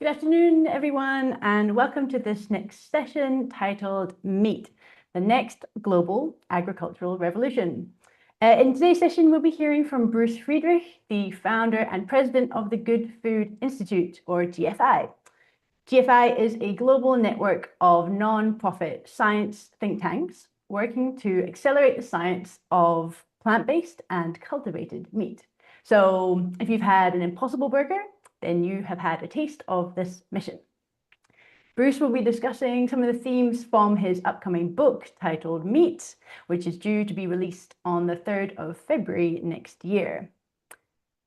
Good afternoon, everyone, and welcome to this next session titled Meat, the Next Global Agricultural Revolution. In today's session, we'll be hearing from Bruce Friedrich, the founder and president of the Good Food Institute, or GFI. GFI is a global network of non-profit science think tanks working to accelerate the science of plant-based and cultivated meat. So if you've had an Impossible Burger, then you have had a taste of this mission. Bruce will be discussing some of the themes from his upcoming book titled Meat, which is due to be released on the 3rd of February next year.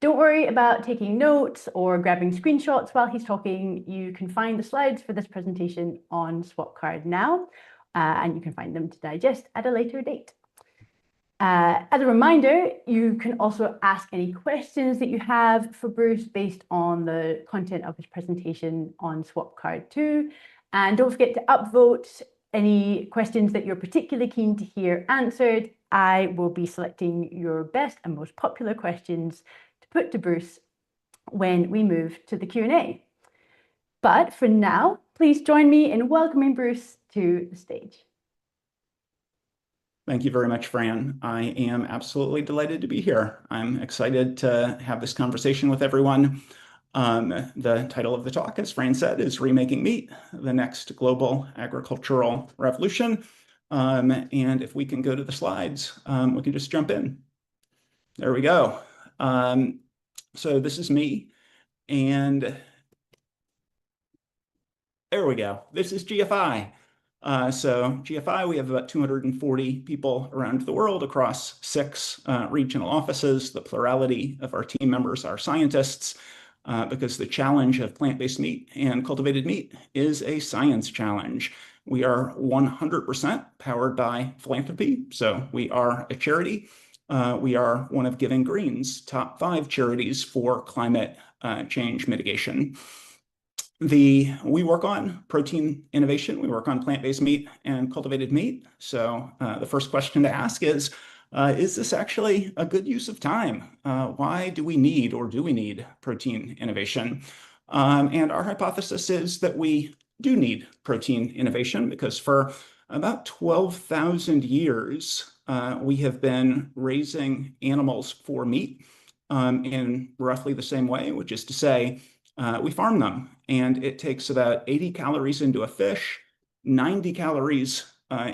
Don't worry about taking notes or grabbing screenshots while he's talking. You can find the slides for this presentation on Swapcard now, and you can find them to digest at a later date. As a reminder, you can also ask any questions that you have for Bruce based on the content of his presentation on Swapcard too. And don't forget to upvote any questions that you're particularly keen to hear answered. I will be selecting your best and most popular questions to put to Bruce when we move to the Q&A. But for now, please join me in welcoming Bruce to the stage. Thank you very much, Fran. I am absolutely delighted to be here. I'm excited to have this conversation with everyone. The title of the talk, as Fran said, is Remaking Meat, the Next Global Agricultural Revolution. And if we can go to the slides, we can just jump in. There we go. So this is me, and there we go. This is GFI. So GFI, we have about 240 people around the world across 6 regional offices. The plurality of our team members are scientists, because the challenge of plant-based meat and cultivated meat is a science challenge. We are 100% powered by philanthropy, so we are a charity. We are one of Giving Green's top 5 charities for climate change mitigation. We work on protein innovation. We work on plant-based meat and cultivated meat. So the first question to ask is this actually a good use of time? Why do we need, or do we need, protein innovation? And our hypothesis is that we do need protein innovation because for about 12,000 years, we have been raising animals for meat in roughly the same way, which is to say, we farm them, and it takes about 80 calories into a fish, 90 calories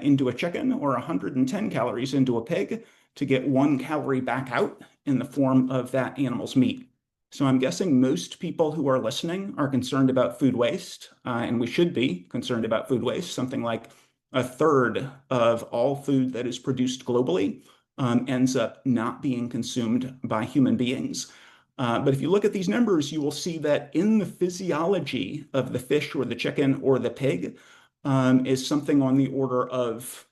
into a chicken, or 110 calories into a pig to get 1 calorie back out in the form of that animal's meat. So I'm guessing most people who are listening are concerned about food waste, and we should be concerned about food waste. Something like 1/3 of all food that is produced globally ends up not being consumed by human beings. But if you look at these numbers, you will see that in the physiology of the fish or the chicken or the pig is something on the order of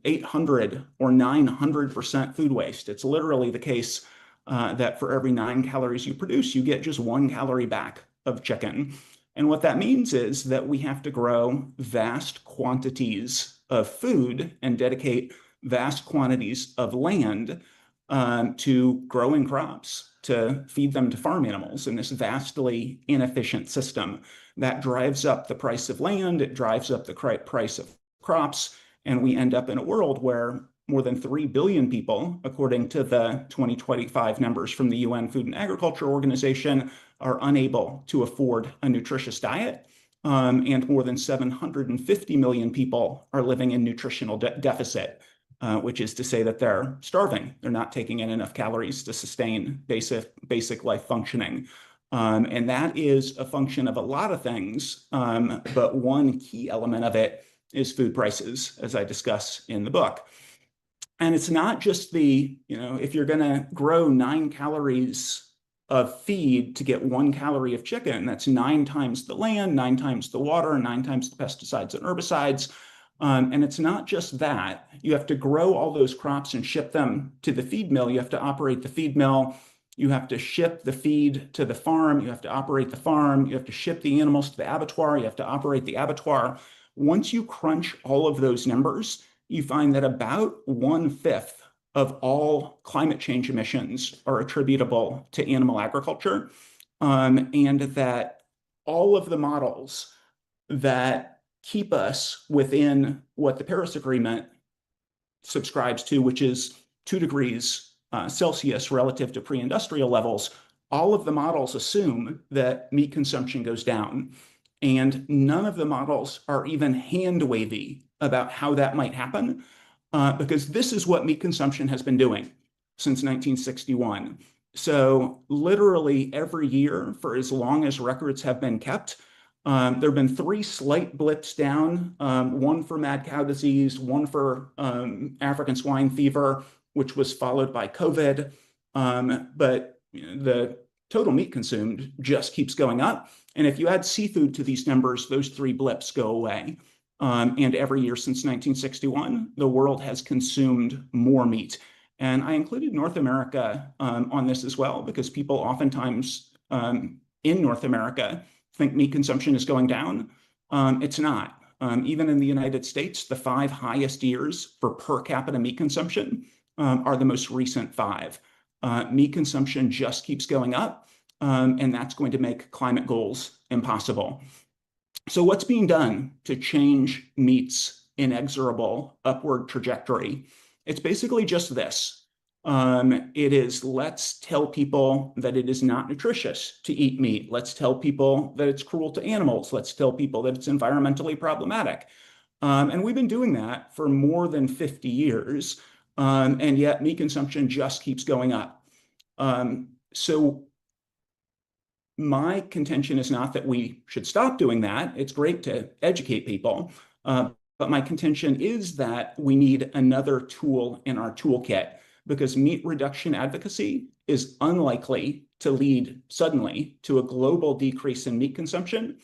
800 or 900% food waste. It's literally the case that for every 9 calories you produce, you get just 1 calorie back of chicken. And what that means is that we have to grow vast quantities of food and dedicate vast quantities of land to growing crops, to feed them to farm animals in this vastly inefficient system that drives up the price of land, it drives up the price of crops, and we end up in a world where more than 3 billion people, according to the 2025 numbers from the UN Food and Agriculture Organization, are unable to afford a nutritious diet, and more than 750 million people are living in nutritional deficit. Which is to say that they're starving. They're not taking in enough calories to sustain basic life functioning. And that is a function of a lot of things, but one key element of it is food prices, as I discuss in the book. And it's not just if you're going to grow 9 calories of feed to get 1 calorie of chicken, that's 9 times the land, 9 times the water, 9 times the pesticides and herbicides. And it's not just that. You have to grow all those crops and ship them to the feed mill. You have to operate the feed mill. You have to ship the feed to the farm. You have to operate the farm. You have to ship the animals to the abattoir. You have to operate the abattoir. Once you crunch all of those numbers, you find that about 1/5 of all climate change emissions are attributable to animal agriculture, and that all of the models that keep us within what the Paris Agreement subscribes to, which is 2 degrees Celsius relative to pre-industrial levels, all of the models assume that meat consumption goes down. And none of the models are even hand-wavy about how that might happen, because this is what meat consumption has been doing since 1961. So literally every year for as long as records have been kept, there have been 3 slight blips down, one for mad cow disease, one for African swine fever, which was followed by COVID. But the total meat consumed just keeps going up. And if you add seafood to these numbers, those 3 blips go away. And every year since 1961, the world has consumed more meat. And I included North America on this as well, because people oftentimes in North America think meat consumption is going down. It's not. Even in the United States, the 5 highest years for per capita meat consumption are the most recent 5. Meat consumption just keeps going up, and that's going to make climate goals impossible. So what's being done to change meat's inexorable upward trajectory? It's basically just this. It is, let's tell people that it is not nutritious to eat meat. Let's tell people that it's cruel to animals. Let's tell people that it's environmentally problematic. And we've been doing that for more than 50 years. And yet meat consumption just keeps going up. So my contention is not that we should stop doing that. It's great to educate people. But my contention is that we need another tool in our toolkit, because meat reduction advocacy is unlikely to lead suddenly to a global decrease in meat consumption,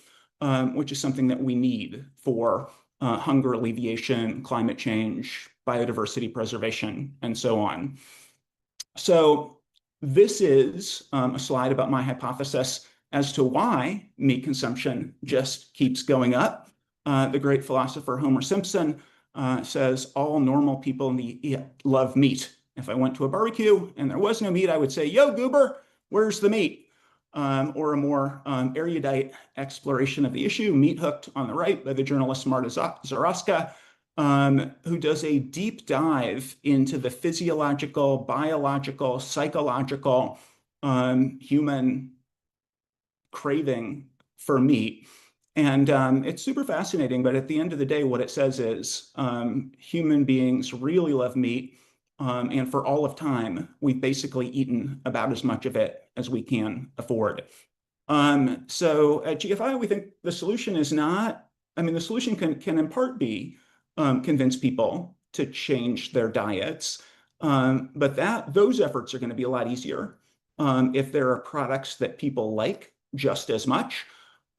which is something that we need for hunger alleviation, climate change, biodiversity preservation, and so on. So this is a slide about my hypothesis as to why meat consumption just keeps going up. The great philosopher Homer Simpson says all normal people love meat. If I went to a barbecue and there was no meat, I would say, yo, goober, where's the meat? Or a more erudite exploration of the issue, Meat Hooked on the right by the journalist Marta Zaraska, who does a deep dive into the physiological, biological, psychological, human craving for meat. And it's super fascinating, but at the end of the day, what it says is human beings really love meat. And for all of time, we've basically eaten about as much of it as we can afford. So at GFI, we think the solution is not, the solution can in part be convince people to change their diets. But those efforts are going to be a lot easier if there are products that people like just as much.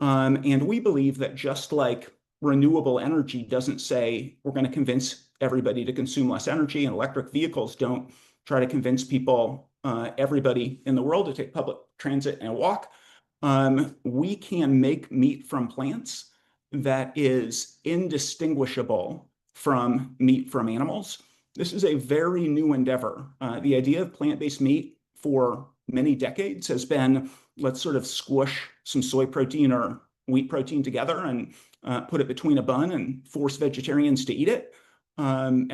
And we believe that just like renewable energy doesn't say we're going to convince everybody to consume less energy, and electric vehicles don't try to convince people, everybody in the world, to take public transit and walk, we can make meat from plants that is indistinguishable from meat from animals. This is a very new endeavor. The idea of plant-based meat for many decades has been, let's sort of squish some soy protein or wheat protein together and put it between a bun and force vegetarians to eat it. And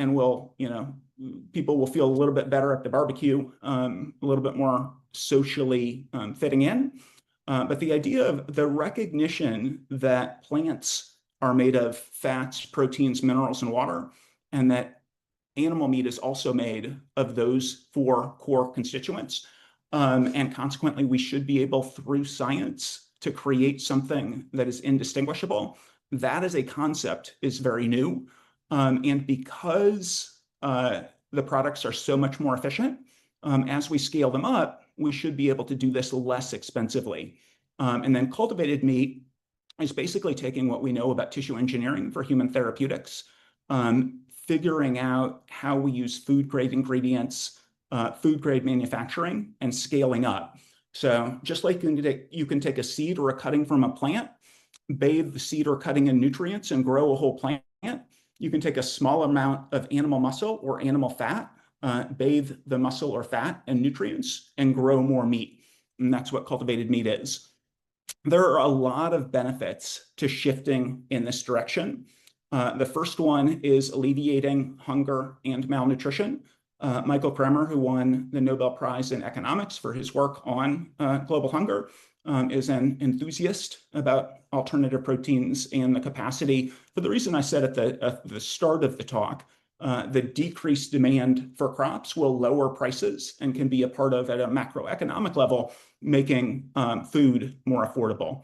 people will feel a little bit better at the barbecue, a little bit more socially fitting in. But the idea of the recognition that plants are made of fats, proteins, minerals, and water, and that animal meat is also made of those 4 core constituents. And consequently, we should be able, through science, to create something that is indistinguishable. That as a concept is very new. And because the products are so much more efficient, as we scale them up, we should be able to do this less expensively. And then cultivated meat is basically taking what we know about tissue engineering for human therapeutics, figuring out how we use food-grade ingredients, food-grade manufacturing, and scaling up. So just like you can take a seed or a cutting from a plant, bathe the seed or cutting in nutrients, and grow a whole plant, you can take a small amount of animal muscle or animal fat, bathe the muscle or fat in nutrients, and grow more meat. And that's what cultivated meat is. There are a lot of benefits to shifting in this direction. The first one is alleviating hunger and malnutrition. Michael Kremer, who won the Nobel Prize in Economics for his work on global hunger, is an enthusiast about alternative proteins and the capacity, for the reason I said at the start of the talk, the decreased demand for crops will lower prices and can be a part of, at a macroeconomic level, making food more affordable.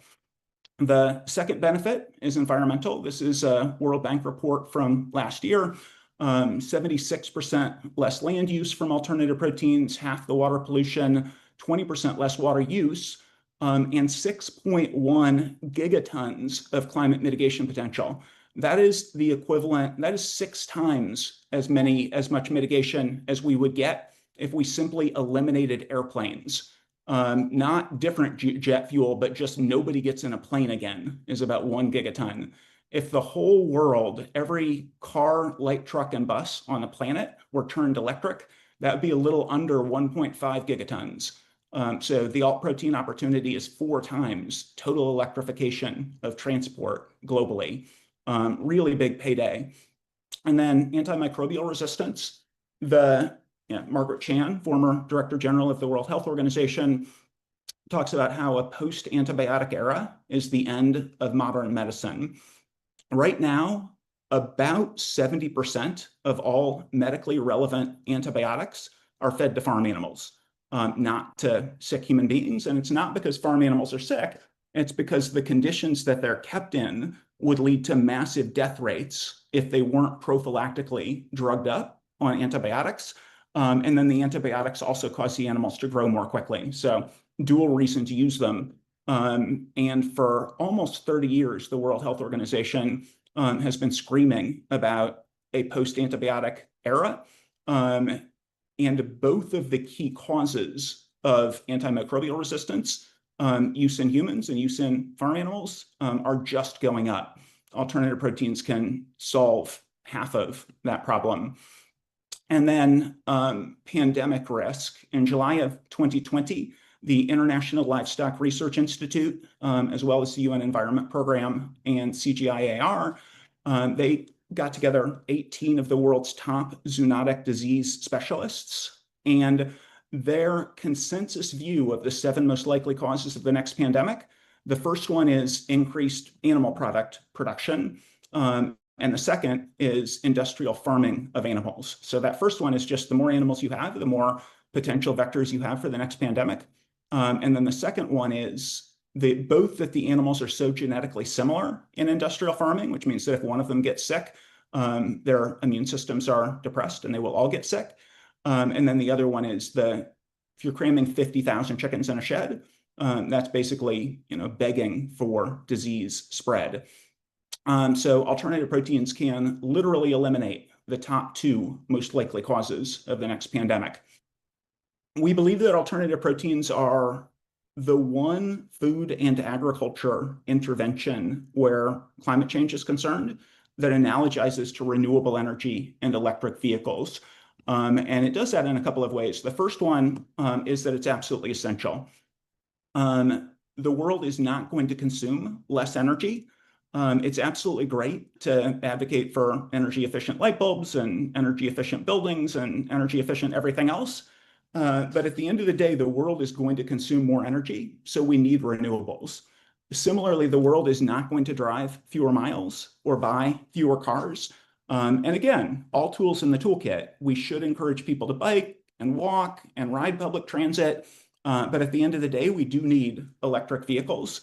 The second benefit is environmental. This is a World Bank report from last year. 76% less land use from alternative proteins, half the water pollution, 20% less water use, and 6.1 gigatons of climate mitigation potential. That is the equivalent, that is 6 times as much mitigation as we would get if we simply eliminated airplanes. Not different jet fuel, but just nobody gets in a plane again is about 1 gigaton. If the whole world, every car, light truck, and bus on the planet were turned electric, that would be a little under 1.5 gigatons. So the alt protein opportunity is 4 times total electrification of transport globally. Really big payday. And then antimicrobial resistance. Margaret Chan, former Director General of the World Health Organization, talks about how a post-antibiotic era is the end of modern medicine. Right now, about 70% of all medically relevant antibiotics are fed to farm animals, not to sick human beings. And it's not because farm animals are sick, it's because the conditions that they're kept in would lead to massive death rates if they weren't prophylactically drugged up on antibiotics. And then the antibiotics also cause the animals to grow more quickly. So dual reason to use them. And for almost 30 years, the World Health Organization has been screaming about a post-antibiotic era. And both of the key causes of antimicrobial resistance, use in humans and use in farm animals, are just going up. Alternative proteins can solve half of that problem. And then pandemic risk. In July of 2020, the International Livestock Research Institute, as well as the UN Environment Program and CGIAR, they got together 18 of the world's top zoonotic disease specialists, and their consensus view of the 7 most likely causes of the next pandemic. The first one is increased animal product production. And the second is industrial farming of animals. So that first one is just the more animals you have, the more potential vectors you have for the next pandemic. And then the second one is both that the animals are so genetically similar in industrial farming, which means that if one of them gets sick, their immune systems are depressed and they will all get sick. And then the other one is if you're cramming 50,000 chickens in a shed, that's basically, begging for disease spread. So alternative proteins can literally eliminate the top 2 most likely causes of the next pandemic. We believe that alternative proteins are the one food and agriculture intervention where climate change is concerned that analogizes to renewable energy and electric vehicles. And it does that in a couple of ways. The first one is that it's absolutely essential. The world is not going to consume less energy. It's absolutely great to advocate for energy efficient light bulbs and energy efficient buildings and energy efficient everything else. But at the end of the day, the world is going to consume more energy, so we need renewables. Similarly, the world is not going to drive fewer miles or buy fewer cars. And again, all tools in the toolkit. We should encourage people to bike and walk and ride public transit. But at the end of the day, we do need electric vehicles.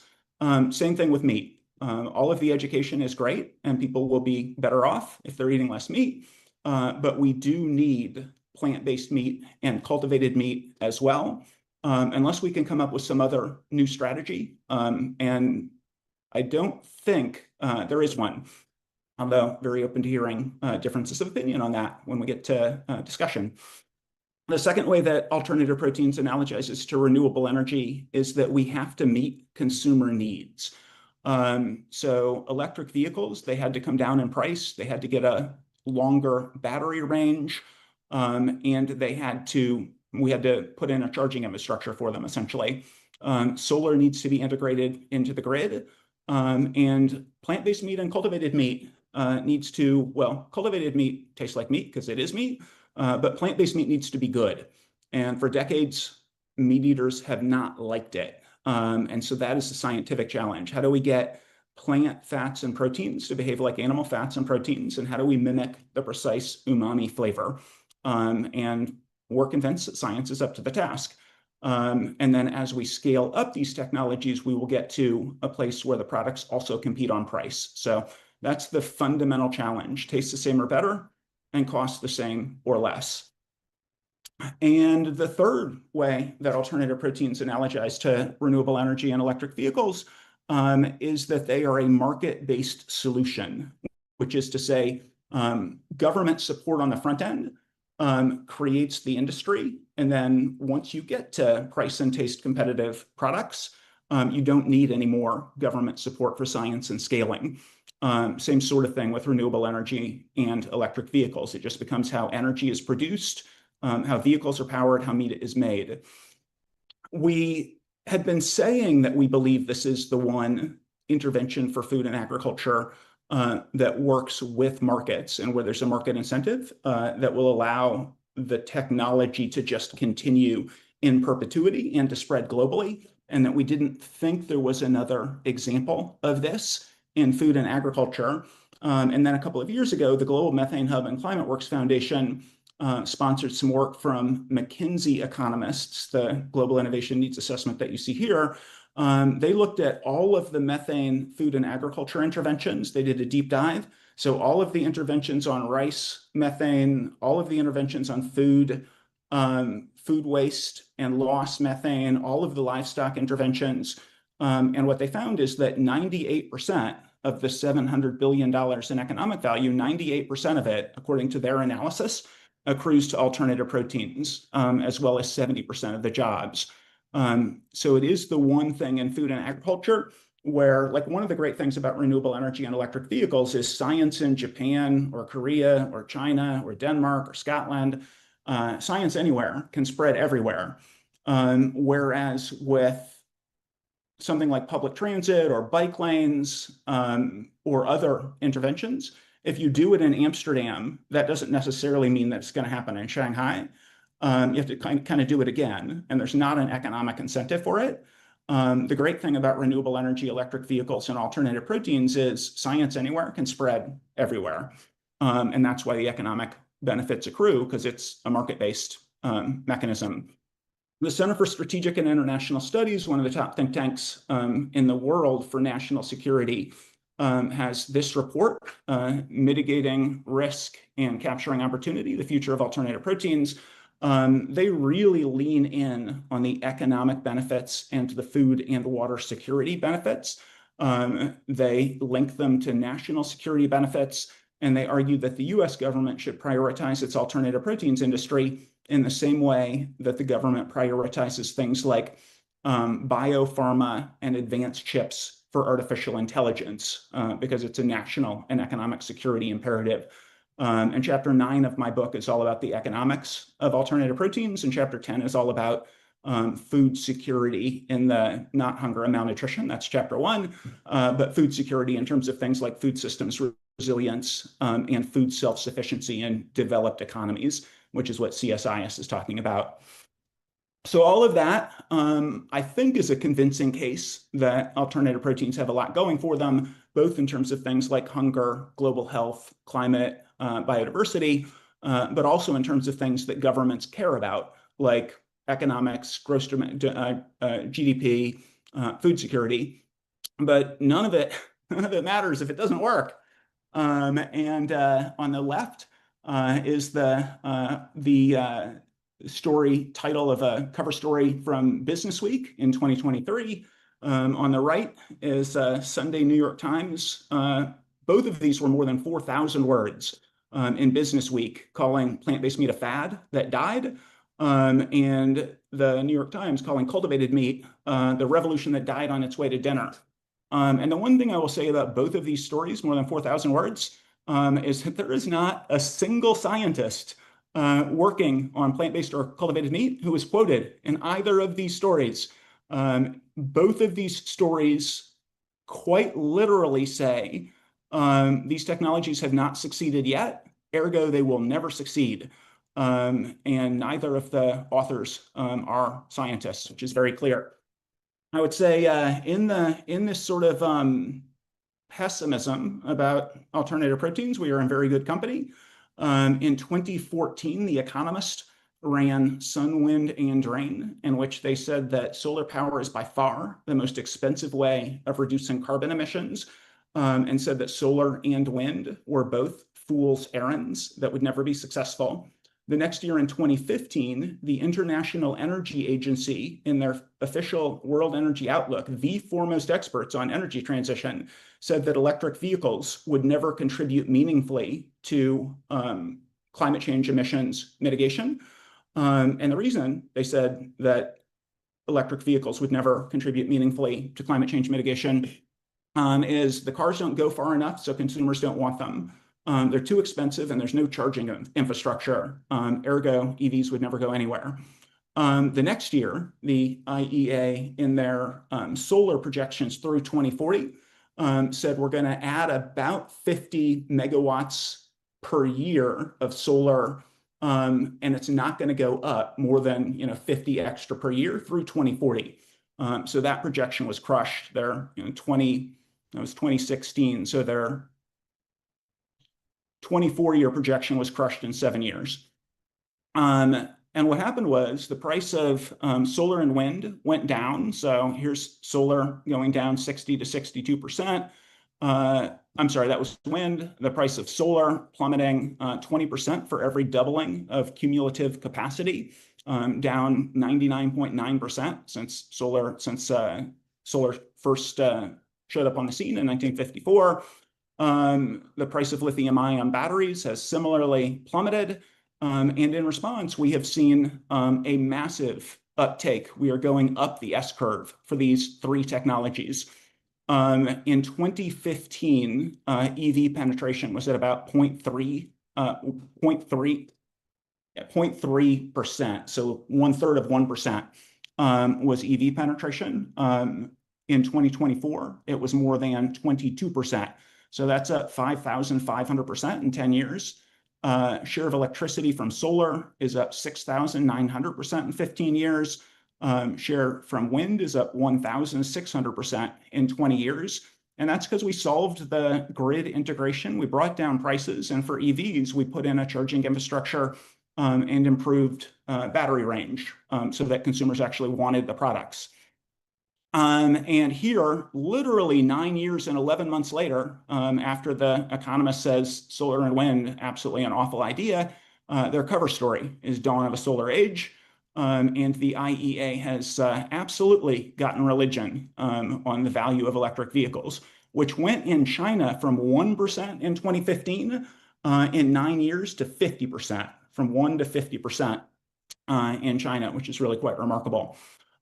Same thing with meat. All of the education is great, and people will be better off if they're eating less meat. But we do need plant-based meat and cultivated meat as well, unless we can come up with some other new strategy. And I don't think there is one, although very open to hearing differences of opinion on that when we get to discussion. The second way that alternative proteins analogizes to renewable energy is that we have to meet consumer needs. So electric vehicles, they had to come down in price. They had to get a longer battery range. And we had to put in a charging infrastructure for them, essentially. Solar needs to be integrated into the grid. And plant-based meat and cultivated meat cultivated meat tastes like meat because it is meat, but plant-based meat needs to be good. And for decades, meat eaters have not liked it. And so that is the scientific challenge. How do we get plant fats and proteins to behave like animal fats and proteins? And how do we mimic the precise umami flavor? And we're convinced that science is up to the task. And then as we scale up these technologies, we will get to a place where the products also compete on price. So that's the fundamental challenge: taste the same or better and cost the same or less. And the third way that alternative proteins analogize to renewable energy and electric vehicles is that they are a market-based solution, which is to say government support on the front end creates the industry. And then once you get to price and taste competitive products, you don't need any more government support for science and scaling. Same sort of thing with renewable energy and electric vehicles. It just becomes how energy is produced, how vehicles are powered, how meat is made. We had been saying that we believe this is the one intervention for food and agriculture that works with markets and where there's a market incentive that will allow the technology to just continue in perpetuity and to spread globally, and that we didn't think there was another example of this in food and agriculture. And then a couple of years ago, the Global Methane Hub and Climate Works Foundation sponsored some work from McKinsey economists, the Global Innovation Needs Assessment that you see here. They looked at all of the methane food and agriculture interventions. They did a deep dive. So all of the interventions on rice methane, all of the interventions on food, food waste and loss methane, all of the livestock interventions. And what they found is that 98% of the $700 billion in economic value, 98% of it, according to their analysis, accrues to alternative proteins, as well as 70% of the jobs. So it is the one thing in food and agriculture where, like, one of the great things about renewable energy and electric vehicles is science in Japan or Korea or China or Denmark or Scotland, science anywhere can spread everywhere. Whereas with something like public transit or bike lanes or other interventions, if you do it in Amsterdam, that doesn't necessarily mean that it's going to happen in Shanghai. You have to kind of do it again, and there's not an economic incentive for it. The great thing about renewable energy, electric vehicles, and alternative proteins is science anywhere can spread everywhere. And that's why the economic benefits accrue, because it's a market-based mechanism. The Center for Strategic and International Studies, one of the top think tanks in the world for national security, has this report, Mitigating Risk and Capturing Opportunity, the Future of Alternative Proteins. They really lean in on the economic benefits and the food and water security benefits. They link them to national security benefits, and they argue that the US government should prioritize its alternative proteins industry in the same way that the government prioritizes things like biopharma and advanced chips for artificial intelligence, because it's a national and economic security imperative. And chapter 9 of my book is all about the economics of alternative proteins, and chapter 10 is all about food security in the not hunger and malnutrition. That's chapter 1, but food security in terms of things like food systems resilience and food self-sufficiency in developed economies, which is what CSIS is talking about. So all of that, I think, is a convincing case that alternative proteins have a lot going for them, both in terms of things like hunger, global health, climate, biodiversity, but also in terms of things that governments care about, like economics, gross GDP, food security. But none of it matters if it doesn't work. And on the left is the story title of a cover story from Business Week in 2023. On the right is Sunday New York Times. Both of these were more than 4,000 words in Business Week, calling plant-based meat a fad that died, and the New York Times calling cultivated meat the revolution that died on its way to dinner. And the one thing I will say about both of these stories, more than 4,000 words, is that there is not a single scientist working on plant-based or cultivated meat who is quoted in either of these stories. Both of these stories quite literally say these technologies have not succeeded yet, ergo they will never succeed. And neither of the authors are scientists, which is very clear. I would say in this sort of pessimism about alternative proteins, we are in very good company. In 2014, The Economist ran Sun, Wind, and Rain, in which they said that solar power is by far the most expensive way of reducing carbon emissions, and said that solar and wind were both fool's errands that would never be successful. The next year in 2015, the International Energy Agency, in their official World Energy Outlook, the foremost experts on energy transition, said that electric vehicles would never contribute meaningfully to climate change emissions mitigation. And the reason they said that electric vehicles would never contribute meaningfully to climate change mitigation is the cars don't go far enough, so consumers don't want them. They're too expensive and there's no charging infrastructure. Ergo, EVs would never go anywhere. The next year, the IEA, in their solar projections through 2040, said we're going to add about 50 megawatts per year of solar, and it's not going to go up more than 50 extra per year through 2040. So that projection was crushed. That was 2016. So their 24-year projection was crushed in 7 years. And what happened was the price of solar and wind went down. So here's solar going down 60 to 62%. I'm sorry, that was wind. The price of solar plummeting 20% for every doubling of cumulative capacity, down 99.9% since solar first showed up on the scene in 1954. The price of lithium-ion batteries has similarly plummeted. And in response, we have seen a massive uptake. We are going up the S-curve for these three technologies. In 2015, EV penetration was at about 0.3%. So 1/3 of 1% was EV penetration. In 2024, it was more than 22%. So that's up 5,500% in 10 years. Share of electricity from solar is up 6,900% in 15 years. Share from wind is up 1,600% in 20 years. And that's because we solved the grid integration. We brought down prices. And for EVs, we put in a charging infrastructure and improved battery range so that consumers actually wanted the products. And here, literally 9 years and 11 months later, after The Economist says solar and wind, absolutely an awful idea, their cover story is Dawn of a Solar Age. And the IEA has absolutely gotten religion on the value of electric vehicles, which went in China from 1% in 2015 in 9 years to 50%, from 1 to 50% in China, which is really quite remarkable.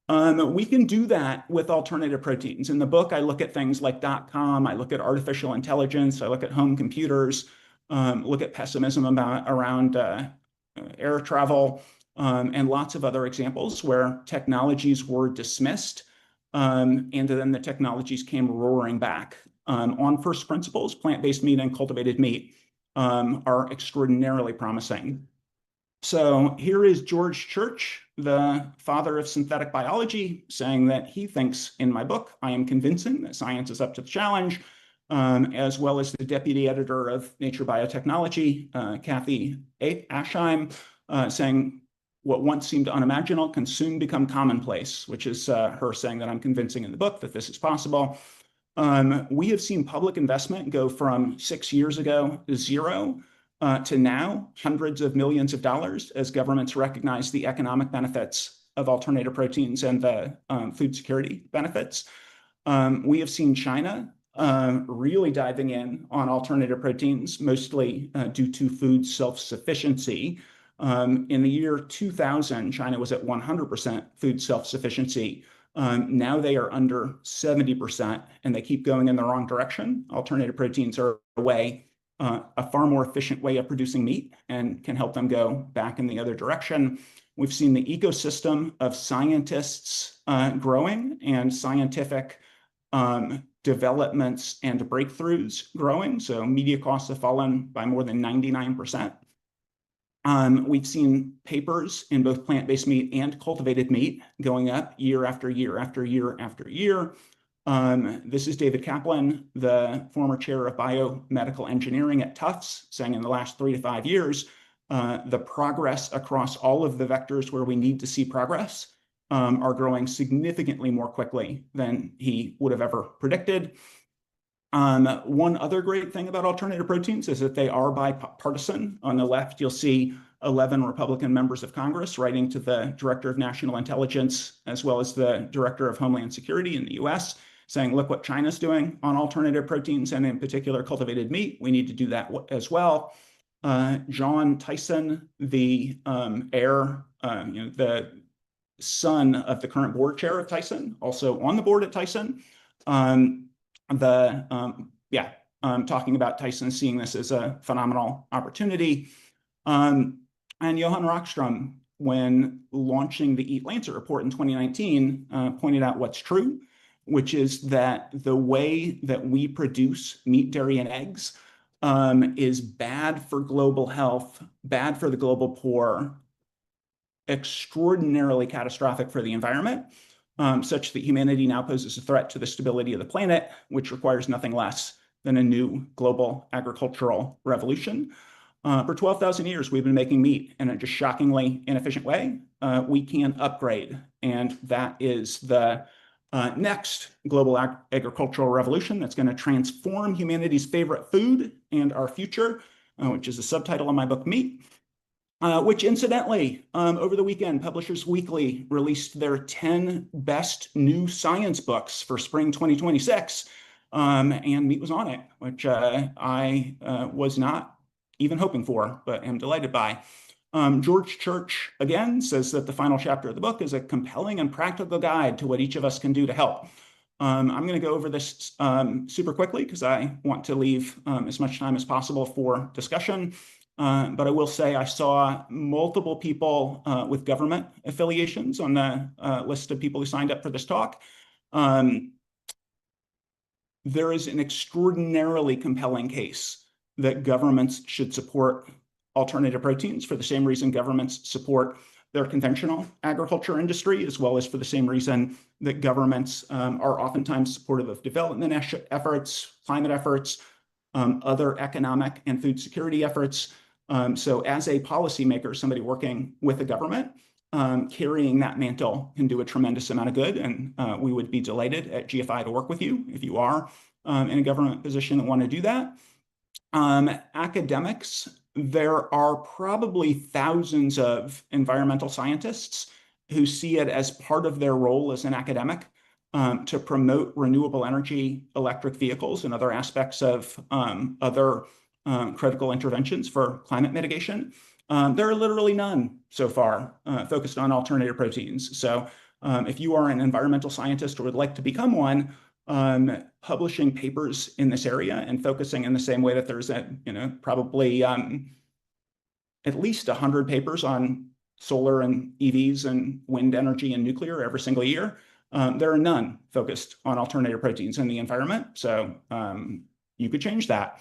We can do that with alternative proteins. In the book, I look at things like .com, I look at artificial intelligence, I look at home computers, look at pessimism around air travel, and lots of other examples where technologies were dismissed, and then the technologies came roaring back. On first principles, plant-based meat and cultivated meat are extraordinarily promising. So here is George Church, the father of synthetic biology, saying that he thinks in my book, I am convincing that science is up to the challenge, as well as the deputy editor of Nature Biotechnology, Kathy Ashheim, saying what once seemed unimaginable can soon become commonplace, which is her saying that I'm convincing in the book that this is possible. We have seen public investment go from 6 years ago, 0, to now hundreds of millions of dollars as governments recognize the economic benefits of alternative proteins and the food security benefits. We have seen China really diving in on alternative proteins, mostly due to food self-sufficiency. In the year 2000, China was at 100% food self-sufficiency. Now they are under 70%, and they keep going in the wrong direction. Alternative proteins are a far more efficient way of producing meat and can help them go back in the other direction. We've seen the ecosystem of scientists growing and scientific developments and breakthroughs growing. So media costs have fallen by more than 99%. We've seen papers in both plant-based meat and cultivated meat going up year after year after year after year. This is David Kaplan, the former chair of biomedical engineering at Tufts, saying in the last 3 to 5 years, the progress across all of the vectors where we need to see progress are growing significantly more quickly than he would have ever predicted. One other great thing about alternative proteins is that they are bipartisan. On the left, you'll see 11 Republican members of Congress writing to the Director of National Intelligence, as well as the Director of Homeland Security in the US, saying, look what China's doing on alternative proteins, and in particular cultivated meat. We need to do that as well. John Tyson, the heir, the son of the current board chair of Tyson, also on the board at Tyson, talking about Tyson seeing this as a phenomenal opportunity. And Johan Rockström, when launching the Eat Lancet report in 2019, pointed out what's true, which is that the way that we produce meat, dairy, and eggs is bad for global health, bad for the global poor, extraordinarily catastrophic for the environment, such that humanity now poses a threat to the stability of the planet, which requires nothing less than a new global agricultural revolution. For 12,000 years, we've been making meat in a just shockingly inefficient way. We can upgrade, and that is the next global agricultural revolution that's going to transform humanity's favorite food and our future, which is the subtitle of my book, Meat. Which incidentally, over the weekend, Publishers Weekly released their 10 best new science books for spring 2026, and meat was on it, which I was not even hoping for, but am delighted by. George Church, again, says that the final chapter of the book is a compelling and practical guide to what each of us can do to help. I'm going to go over this super quickly because I want to leave as much time as possible for discussion. But I will say I saw multiple people with government affiliations on the list of people who signed up for this talk. There is an extraordinarily compelling case that governments should support alternative proteins for the same reason governments support their conventional agriculture industry, as well as for the same reason that governments are oftentimes supportive of development efforts, climate efforts, other economic and food security efforts. So as a policymaker, somebody working with the government, carrying that mantle can do a tremendous amount of good. And we would be delighted at GFI to work with you if you are in a government position that want to do that. Academics, there are probably thousands of environmental scientists who see it as part of their role as an academic to promote renewable energy, electric vehicles, and other aspects of other critical interventions for climate mitigation. There are literally none so far focused on alternative proteins. So if you are an environmental scientist or would like to become one, publishing papers in this area and focusing in the same way that there's probably at least 100 papers on solar and EVs and wind energy and nuclear every single year. There are none focused on alternative proteins in the environment. So you could change that.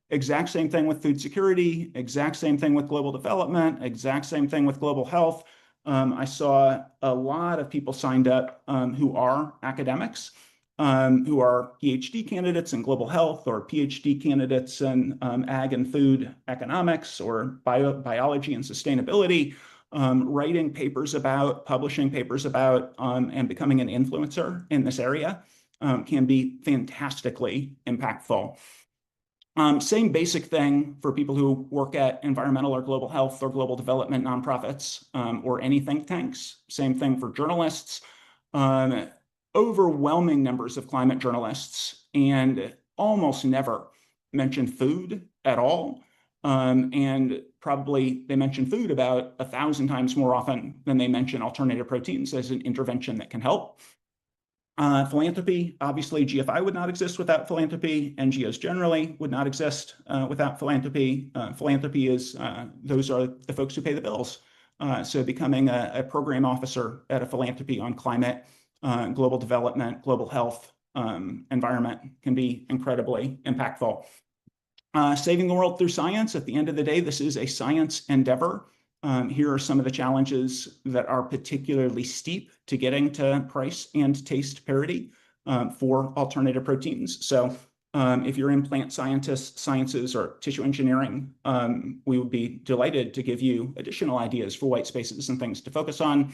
Exact same thing with food security, exact same thing with global development, exact same thing with global health. I saw a lot of people signed up who are academics, who are PhD candidates in global health or PhD candidates in ag and food economics or biology and sustainability, writing papers about, publishing papers about, and becoming an influencer in this area can be fantastically impactful. Same basic thing for people who work at environmental or global health or global development nonprofits or any think tanks. Same thing for journalists. Overwhelming numbers of climate journalists and almost never mention food at all. And probably they mention food about 1,000 times more often than they mention alternative proteins as an intervention that can help. Philanthropy, obviously GFI would not exist without philanthropy. NGOs generally would not exist without philanthropy. Philanthropy is, those are the folks who pay the bills So becoming a program officer at a philanthropy on climate, global development, global health, environment can be incredibly impactful. Saving the world through science. At the end of the day, this is a science endeavor. Here are some of the challenges that are particularly steep to getting to price and taste parity for alternative proteins. So if you're in plant sciences or tissue engineering, we would be delighted to give you additional ideas for white spaces and things to focus on.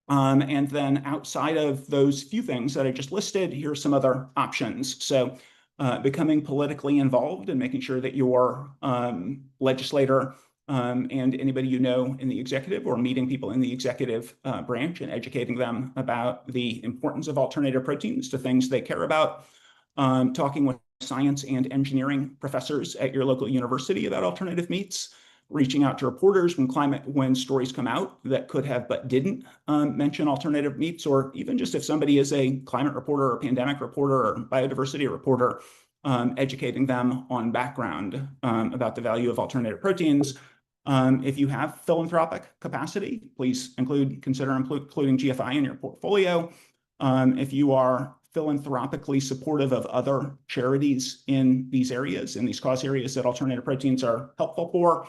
And then outside of those few things that I just listed, here are some other options. So becoming politically involved and making sure that your legislator and anybody you know in the executive, or meeting people in the executive branch and educating them about the importance of alternative proteins to things they care about. Talking with science and engineering professors at your local university about alternative meats. Reaching out to reporters when stories come out that could have but didn't mention alternative meats, or even just if somebody is a climate reporter or pandemic reporter or biodiversity reporter, educating them on background about the value of alternative proteins. If you have philanthropic capacity, please consider including GFI in your portfolio. If you are philanthropically supportive of other charities in these areas, in these cause areas that alternative proteins are helpful for,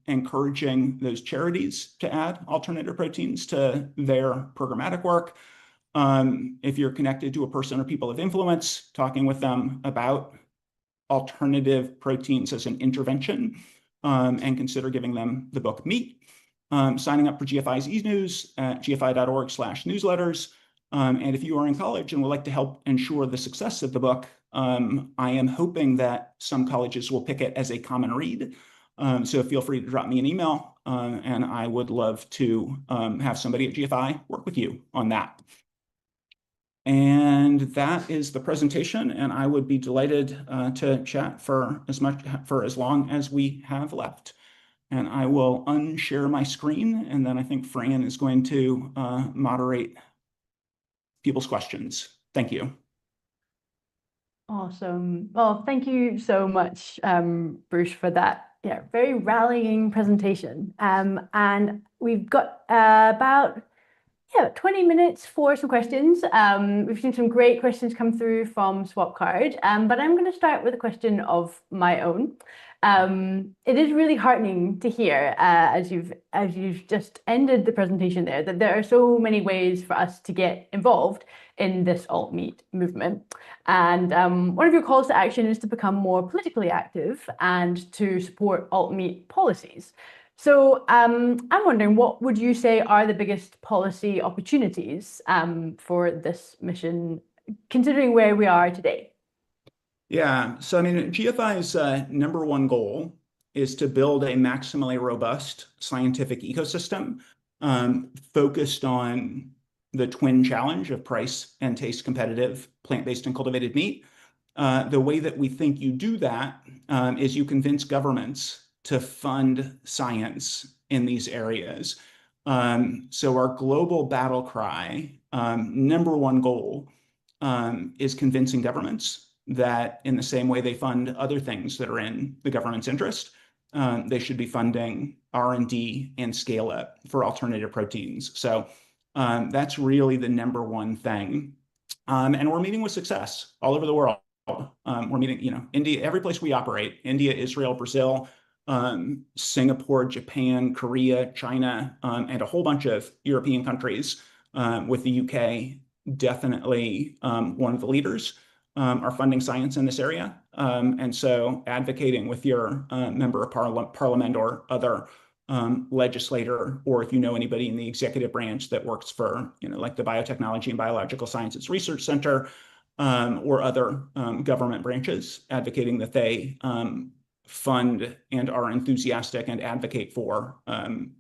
encouraging those charities to add alternative proteins to their programmatic work. If you're connected to a person or people of influence, talking with them about alternative proteins as an intervention, and consider giving them the book Meat. Signing up for GFI's e-news at gfi.org/newsletters. And if you are in college and would like to help ensure the success of the book, I am hoping that some colleges will pick it as a common read. So feel free to drop me an email, and I would love to have somebody at GFI work with you on that. And that is the presentation, and I would be delighted to chat for as long as we have left. And I will unshare my screen, and then I think Fran is going to moderate people's questions. Thank you. Awesome. Well, thank you so much, Bruce, for that very rallying presentation. And we've got about 20 minutes for some questions. We've seen some great questions come through from Swapcard, but I'm going to start with a question of my own. It is really heartening to hear, as you've just ended the presentation there, that there are so many ways for us to get involved in this alt-meat movement. And one of your calls to action is to become more politically active and to support alt-meat policies. So I'm wondering, what would you say are the biggest policy opportunities for this mission, considering where we are today? Yeah, so I mean, GFI's #1 goal is to build a maximally robust scientific ecosystem focused on the twin challenge of price and taste competitive plant-based and cultivated meat. The way that we think you do that is you convince governments to fund science in these areas. So our global battle cry, #1 goal, is convincing governments that in the same way they fund other things that are in the government's interest, they should be funding R&D and scale up for alternative proteins. So that's really the #1 thing. And we're meeting with success all over the world. We're meeting, India, every place we operate, India, Israel, Brazil, Singapore, Japan, Korea, China, and a whole bunch of European countries, with the UK definitely one of the leaders, are funding science in this area. And so advocating with your member of parliament or other legislator, or if you know anybody in the executive branch that works for, like the Biotechnology and Biological Sciences Research Center, or other government branches, advocating that they fund and are enthusiastic and advocate for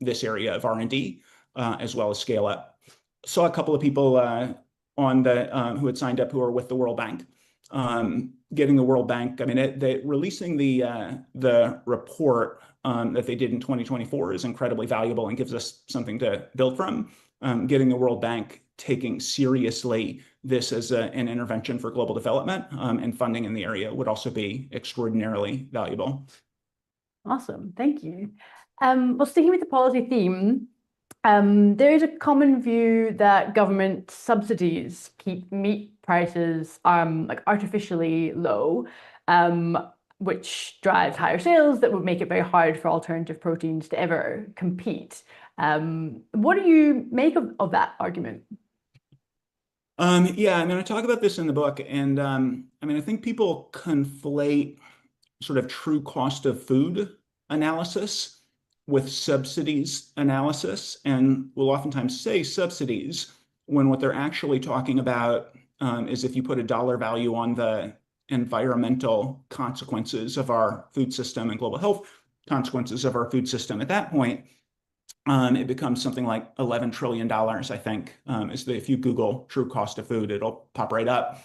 this area of R&D, as well as scale up. Saw a couple of people on the who had signed up who are with the World Bank. Getting the World Bank, I mean, releasing the report that they did in 2024 is incredibly valuable and gives us something to build from. Getting the World Bank taking seriously this as an intervention for global development and funding in the area would also be extraordinarily valuable. Awesome, thank you. Well, sticking with the policy theme, there is a common view that government subsidies keep meat prices like artificially low, which drives higher sales that would make it very hard for alternative proteins to ever compete. What do you make of that argument? Yeah, I mean, I talk about this in the book, and I mean, I think people conflate sort of true cost of food analysis with subsidies analysis, and will oftentimes say subsidies when what they're actually talking about is if you put a dollar value on the environmental consequences of our food system and global health consequences of our food system. At that point, it becomes something like $11 trillion, I think, if you Google true cost of food, it'll pop right up.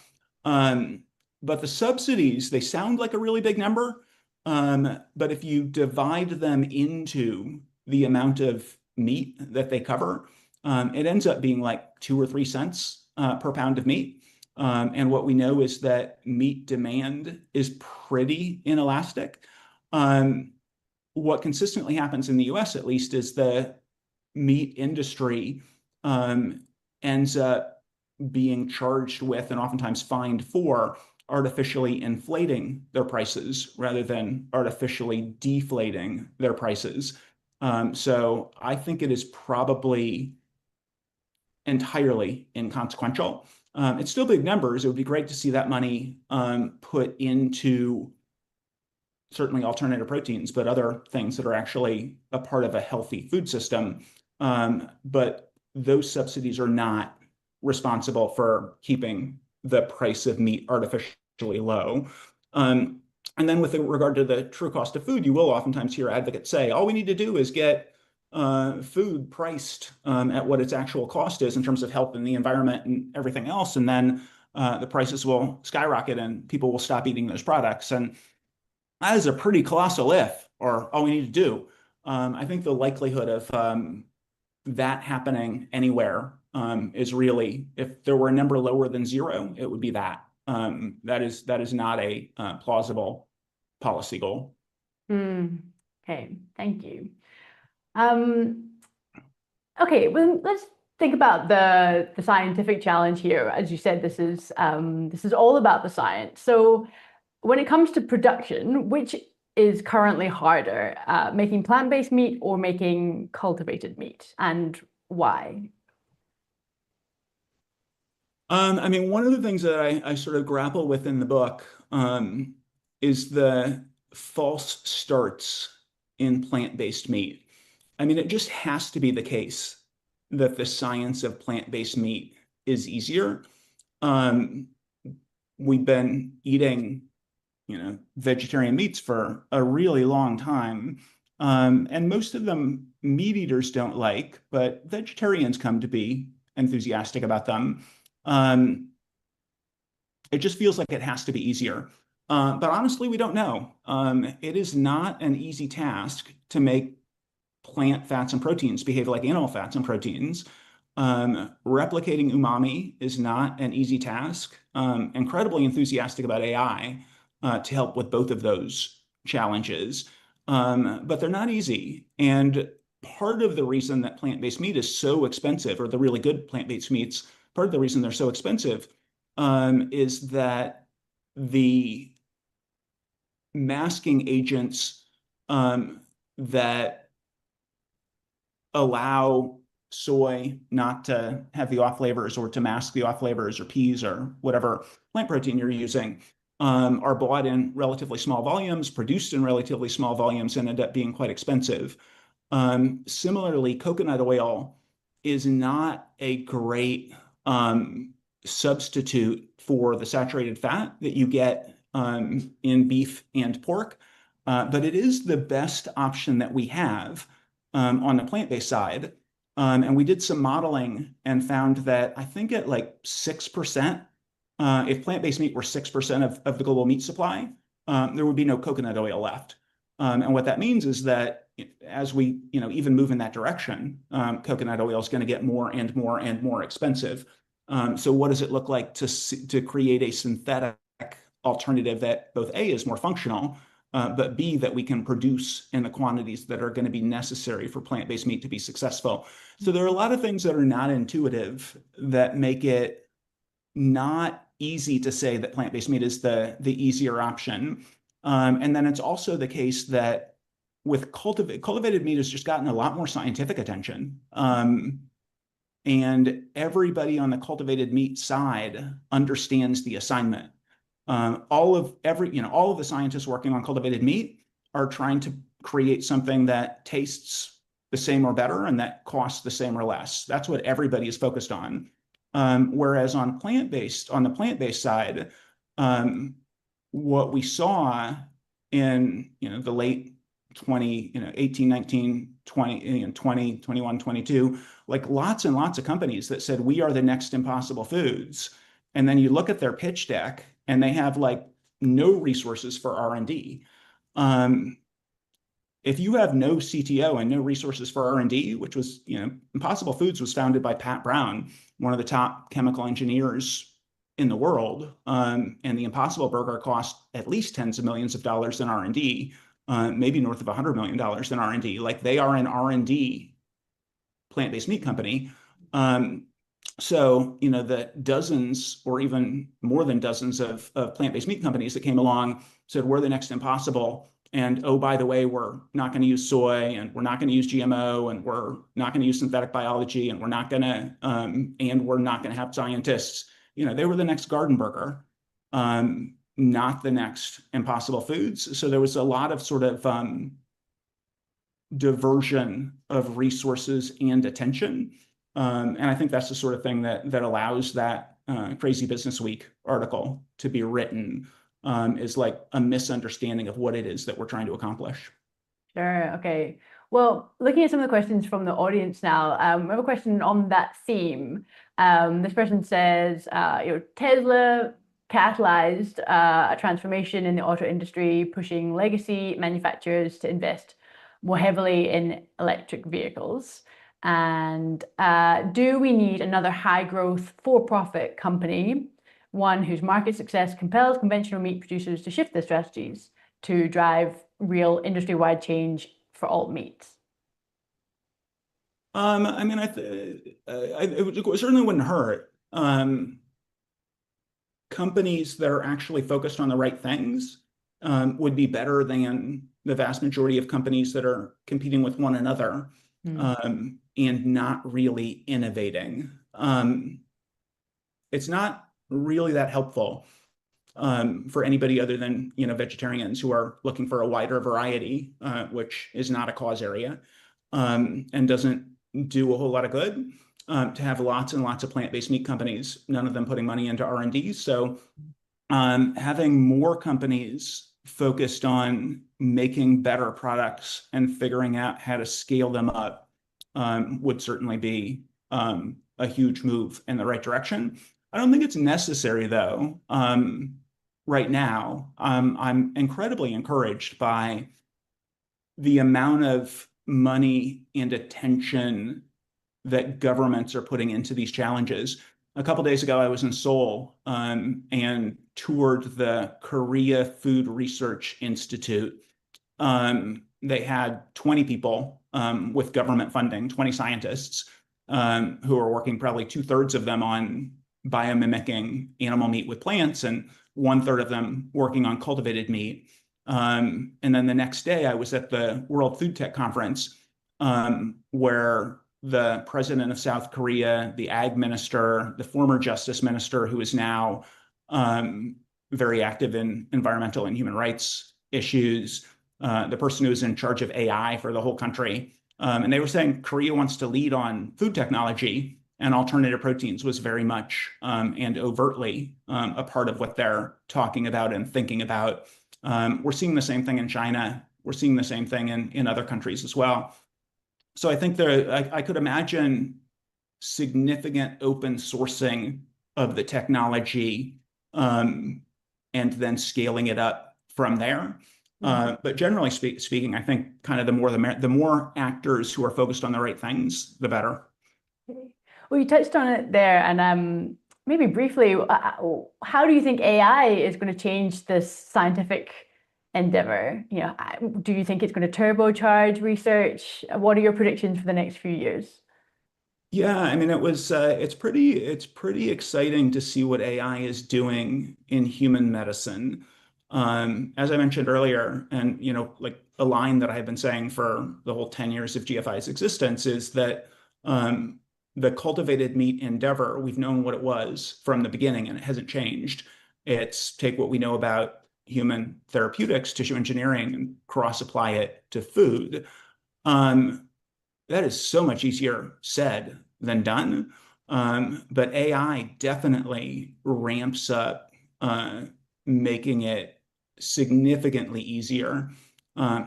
But the subsidies, they sound like a really big number, but if you divide them into the amount of meat that they cover, it ends up being like 2 or 3 cents per pound of meat. And what we know is that meat demand is pretty inelastic. What consistently happens in the US, at least, is the meat industry ends up being charged with and oftentimes fined for artificially inflating their prices rather than artificially deflating their prices. So I think it is probably entirely inconsequential. It's still big numbers. It would be great to see that money put into certainly alternative proteins, but other things that are actually a part of a healthy food system. But those subsidies are not responsible for keeping the price of meat artificially low. And then with regard to the true cost of food, you will oftentimes hear advocates say, all we need to do is get food priced at what its actual cost is in terms of health and the environment and everything else. And then the prices will skyrocket and people will stop eating those products. And that is a pretty colossal if, or all we need to do. I think the likelihood of that happening anywhere is really, if there were a number lower than 0, it would be that. That is not a plausible policy goal. Okay, thank you. Okay, well, let's think about the scientific challenge here. As you said, this is all about the science. So when it comes to production, which is currently harder, making plant-based meat or making cultivated meat, and why? I mean, one of the things that I sort of grapple with in the book is the false starts in plant-based meat. I mean, it just has to be the case that the science of plant-based meat is easier. We've been eating, vegetarian meats for a really long time. And most of them meat eaters don't like, but vegetarians come to be enthusiastic about them. It just feels like it has to be easier. But honestly, we don't know. It is not an easy task to make plant fats and proteins behave like animal fats and proteins. Replicating umami is not an easy task. Incredibly enthusiastic about AI to help with both of those challenges. But they're not easy. And part of the reason that plant-based meat is so expensive, or the really good plant-based meats, part of the reason they're so expensive is that the masking agents that allow soy not to have the off flavors or to mask the off flavors, or peas or whatever plant protein you're using, are bought in relatively small volumes, produced in relatively small volumes, and end up being quite expensive. Similarly, coconut oil is not a great substitute for the saturated fat that you get in beef and pork, but it is the best option that we have on the plant-based side. And we did some modeling and found that I think at like 6%, if plant-based meat were 6% of the global meat supply, there would be no coconut oil left. And what that means is that as we, even move in that direction, coconut oil is going to get more and more and more expensive. So what does it look like to create a synthetic alternative that both A, is more functional, but B, that we can produce in the quantities that are going to be necessary for plant-based meat to be successful. So there are a lot of things that are not intuitive that make it not easy to say that plant-based meat is the easier option. And then it's also the case that with cultivated meat has just gotten a lot more scientific attention. And everybody on the cultivated meat side understands the assignment. All of the scientists working on cultivated meat are trying to create something that tastes the same or better and that costs the same or less. That's what everybody is focused on. Whereas on the plant-based side, what we saw in the late 18, 19, 20, 20, 21, 22, like lots and lots of companies that said, we are the next Impossible Foods. And then you look at their pitch deck and they have like no resources for R&D. If you have no CTO and no resources for R&D, which was, Impossible Foods was founded by Pat Brown, one of the top chemical engineers in the world. And the Impossible Burger cost at least tens of millions of dollars in R&D, maybe north of $100 million in R&D. Like they are an R&D plant-based meat company. So, the dozens or even more than dozens of plant-based meat companies that came along said, we're the next Impossible. And oh, by the way, we're not going to use soy and we're not going to use GMO and we're not going to use synthetic biology and we're not going to have scientists. They were the next Garden Burger, not the next Impossible Foods. So there was a lot of sort of diversion of resources and attention. And I think that's the sort of thing that allows that Crazy Business Week article to be written, is like a misunderstanding of what it is that we're trying to accomplish. Sure. Okay. Well, looking at some of the questions from the audience now, we have a question on that theme. This person says, Tesla catalyzed a transformation in the auto industry, pushing legacy manufacturers to invest more heavily in electric vehicles. And do we need another high growth for-profit company, one whose market success compels conventional meat producers to shift their strategies to drive real industry-wide change for all meats? It certainly wouldn't hurt. Companies that are actually focused on the right things would be better than the vast majority of companies that are competing with one another and not really innovating. It's not really that helpful for anybody other than vegetarians who are looking for a wider variety, which is not a cause area, and doesn't do a whole lot of good. To have lots and lots of plant-based meat companies, none of them putting money into R&D. So having more companies focused on making better products and figuring out how to scale them up would certainly be a huge move in the right direction. I don't think it's necessary, though, right now. I'm incredibly encouraged by the amount of money and attention that governments are putting into these challenges. A couple of days ago, I was in Seoul and toured the Korea Food Research Institute. They had 20 people with government funding, 20 scientists who are working, probably 2/3 of them on biomimicking animal meat with plants and 1/3 of them working on cultivated meat. And then the next day I was at the World Food Tech Conference where the president of South Korea, the ag minister, the former justice minister, who is now very active in environmental and human rights issues, the person who is in charge of AI for the whole country. And they were saying Korea wants to lead on food technology, and alternative proteins was very much and overtly a part of what they're talking about and thinking about. We're seeing the same thing in China. We're seeing the same thing in other countries as well. So I think I could imagine significant open sourcing of the technology and then scaling it up from there. But generally speaking, I think kind of the more actors who are focused on the right things, the better. Well, you touched on it there, and maybe briefly, how do you think AI is going to change this scientific endeavor? You know, do you think it's going to turbocharge research? What are your predictions for the next few years? Yeah, I mean, it's pretty exciting to see what AI is doing in human medicine. As I mentioned earlier, and like a line that I've been saying for the whole 10 years of GFI's existence is that the cultivated meat endeavor, we've known what it was from the beginning, and it hasn't changed. It's take what we know about human therapeutics, tissue engineering, and cross-apply it to food. Um, that is so much easier said than done. But AI definitely ramps up, making it significantly easier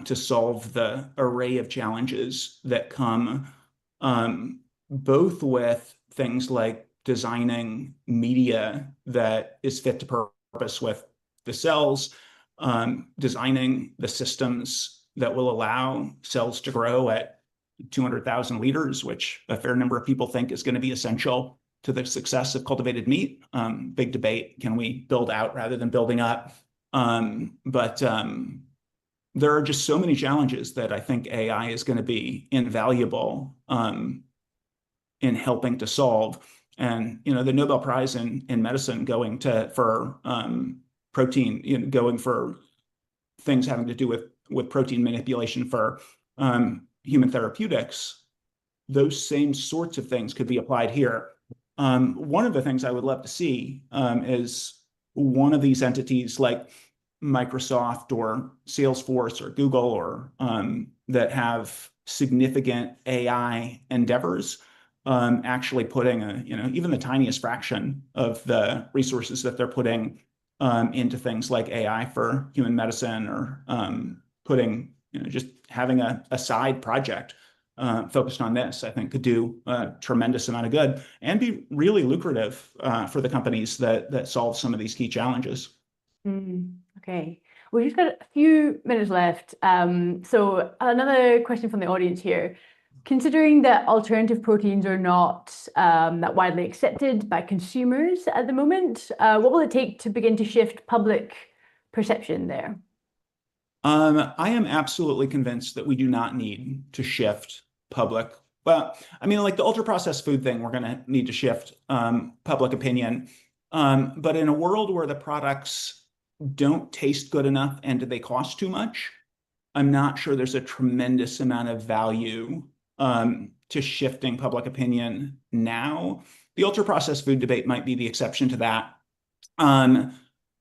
to solve the array of challenges that come both with things like designing media that is fit to purpose with the cells, designing the systems that will allow cells to grow at 200,000 liters, which a fair number of people think is going to be essential to the success of cultivated meat. Big debate, can we build out rather than building up? But there are just so many challenges that I think AI is going to be invaluable in helping to solve. And the Nobel Prize in medicine going for protein, going for things having to do with protein manipulation for human therapeutics, those same sorts of things could be applied here. One of the things I would love to see is one of these entities like Microsoft or Salesforce or Google or that have significant AI endeavors actually putting even the tiniest fraction of the resources that they're putting into things like AI for human medicine or putting just having a side project focused on this, I think could do a tremendous amount of good and be really lucrative for the companies that solve some of these key challenges. Okay, we've just got a few minutes left. So another question from the audience here. Considering that alternative proteins are not that widely accepted by consumers at the moment, what will it take to begin to shift public perception there? I am absolutely convinced that we do not need to shift public. Well, I mean, like the ultra processed food thing, we're going to need to shift public opinion. But in a world where the products don't taste good enough and they cost too much, I'm not sure there's a tremendous amount of value to shifting public opinion now. The ultra processed food debate might be the exception to that.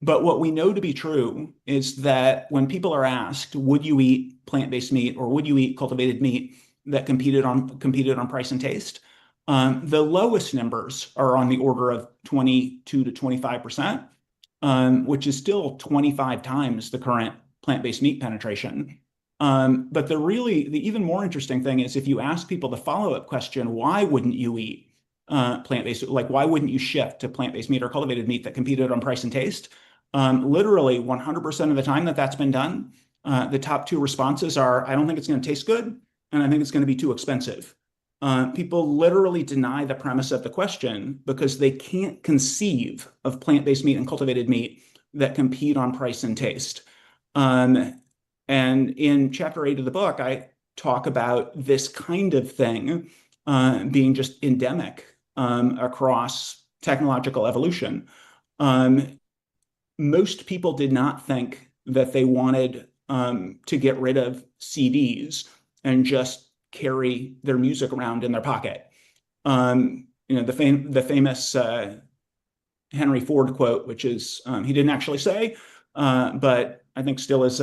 But what we know to be true is that when people are asked, would you eat plant-based meat or would you eat cultivated meat that competed on price and taste? The lowest numbers are on the order of 22 to 25%, which is still 25 times the current plant-based meat penetration. But the even more interesting thing is if you ask people the follow-up question, why wouldn't you eat plant-based, like why wouldn't you shift to plant-based meat or cultivated meat that competed on price and taste? Literally 100% of the time that's been done, the top two responses are, I don't think it's going to taste good, and I think it's going to be too expensive. People literally deny the premise of the question because they can't conceive of plant-based meat and cultivated meat that compete on price and taste. And in chapter 8 of the book, I talk about this kind of thing being just endemic across technological evolution. Most people did not think that they wanted to get rid of CDs and just carry their music around in their pocket. The famous Henry Ford quote, which is he didn't actually say, but I think still is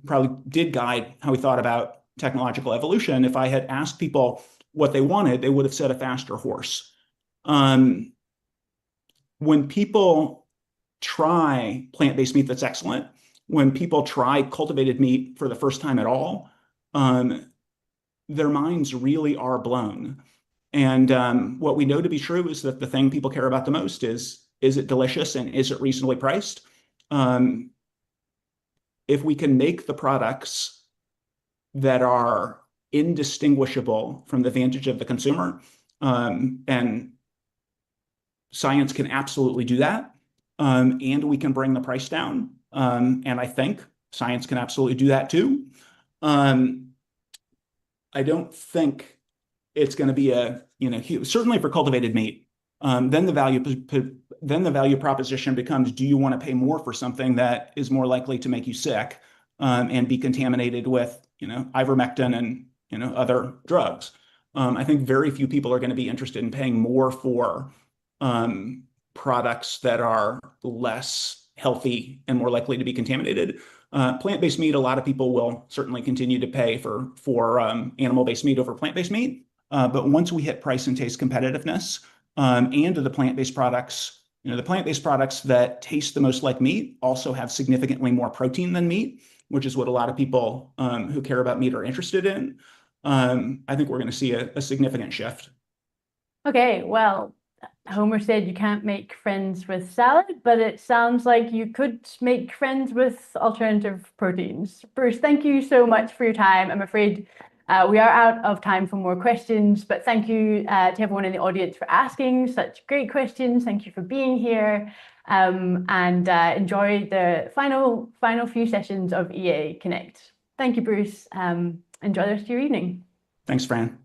probably did guide how he thought about technological evolution. If I had asked people what they wanted, they would have said a faster horse. When people try plant-based meat that's excellent, when people try cultivated meat for the first time at all, their minds really are blown. And what we know to be true is that the thing people care about the most is it delicious and is it reasonably priced? If we can make the products that are indistinguishable from the vantage of the consumer, and science can absolutely do that, and we can bring the price down. And I think Science can absolutely do that too. I don't think it's going to be certainly for cultivated meat. Then the value proposition becomes: do you want to pay more for something that is more likely to make you sick and be contaminated with ivermectin and other drugs? I think very few people are going to be interested in paying more for products that are less healthy and more likely to be contaminated. Plant-based meat, a lot of people will certainly continue to pay for animal-based meat over plant-based meat. But once we hit price and taste competitiveness, and the plant-based products, the plant-based products that taste the most like meat also have significantly more protein than meat, which is what a lot of people who care about meat are interested in. I think we're going to see a significant shift. Okay, well, Homer said you can't make friends with salad, but it sounds like you could make friends with alternative proteins. Bruce, thank you so much for your time. I'm afraid we are out of time for more questions, but thank you to everyone in the audience for asking such great questions. Thank you for being here, and enjoy the final few sessions of EA Connect. Thank you, Bruce. Enjoy the rest of your evening. Thanks, Fran.